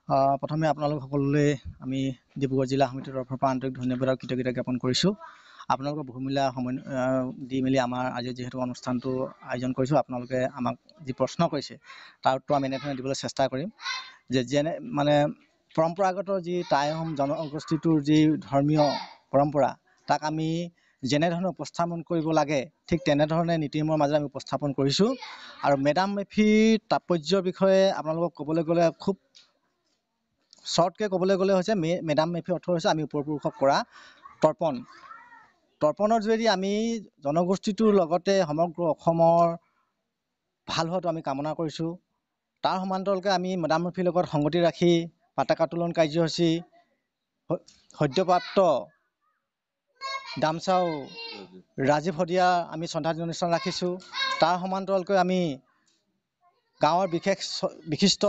প্ৰথমে আপোনালোক সকলোলৈ আমি ডিব্ৰুগড় জিলা সমিতিৰ তৰফৰ পৰা আন্তৰিক ধন্যবাদ আৰু কৃতজ্ঞতা জ্ঞাপন কৰিছোঁ। আপোনালোকৰ বহুমূলীয়া সময় দি মেলি আমাৰ আজি যিহেতু অনুষ্ঠানটো আয়োজন কৰিছোঁ, আপোনালোকে আমাক যি প্ৰশ্ন কৰিছে তাৰ উত্তৰ আমি এনেধৰণে দিবলৈ চেষ্টা কৰিম যে পৰম্পৰাগত যি টাই আহোম জনগোষ্ঠীটোৰ যি ধৰ্মীয় পৰম্পৰা তাক আমি যেনেধৰণে উপস্থাপন কৰিব লাগে ঠিক তেনেধৰণে নীতি নিয়মৰ মাজেৰে আমি উপস্থাপন কৰিছোঁ। আৰু মেডাম মেফিৰ তাৎপৰ্যৰ বিষয়ে আপোনালোকক ক'বলৈ গ'লে খুব শ্বৰ্টকৈ ক'বলৈ গ'লে হৈছে মেডাম মেফিৰ অৰ্থ হৈছে আমি পূৰ্বপুৰুষক কৰা তৰ্পণৰ যোগেদি আমি জনগোষ্ঠীটোৰ লগতে সমগ্ৰ অসমৰ ভাল হোৱাটো আমি কামনা কৰিছোঁ। তাৰ সমান্তৰালকৈ আমি মেডাম মেফিৰ লগত সংগতি ৰাখি পতাকা উত্তোলন কাৰ্যসূচী, সদ্যপ্ৰাপ্ত ডামচাও ৰাজীৱ শদিয়া আমি শ্ৰদ্ধাঞ্জলি অনুষ্ঠান ৰাখিছোঁ। তাৰ সমান্তৰালকৈ আমি গাঁৱৰ বিশিষ্ট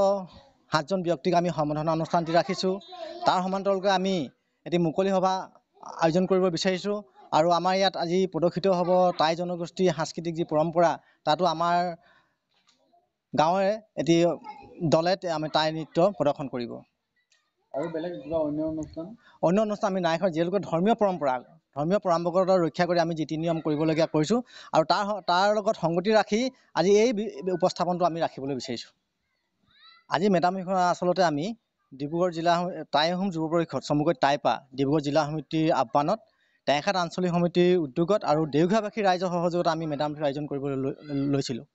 7জন ব্যক্তিক আমি সম্বৰ্ধনা অনুষ্ঠানটি ৰাখিছোঁ। তাৰ সমান্তৰালকৈ আমি এটি মুকলি সভা আয়োজন কৰিব বিচাৰিছোঁ। আৰু আমাৰ ইয়াত আজি প্ৰদৰ্শিত হ'ব টাই জনগোষ্ঠীৰ সাংস্কৃতিক যি পৰম্পৰা, তাতো আমাৰ গাঁৱৰে এটি দলে আমি টাই নৃত্য প্ৰদৰ্শন কৰিব। আৰু বেলেগ কিবা অন্য অনুষ্ঠান আমি নাই কৰা, যিহেতুকে ধৰ্মীয় পৰম্পৰাগত ৰক্ষা কৰি আমি নীতি নিয়ম কৰিবলগীয়া কৰিছোঁ। আৰু তাৰ লগত সংগতি ৰাখি আজি এই উপস্থাপনটো আমি ৰাখিবলৈ বিচাৰিছোঁ। আজি মেডাম মেফি আচলতে আমি ডিব্ৰুগড় জিলা টাই আহোম যুৱ পৰিষদ চমুকৈ টাইপা ডিব্ৰুগড় জিলা সমিতিৰ আহ্বানত, টেঙাখাত আঞ্চলিক সমিতিৰ উদ্যোগত আৰু দেওঘৰীয়াবাসী ৰাইজৰ সহযোগত আমি মেডাম মেফি আয়োজন কৰিবলৈ লৈছিলোঁ।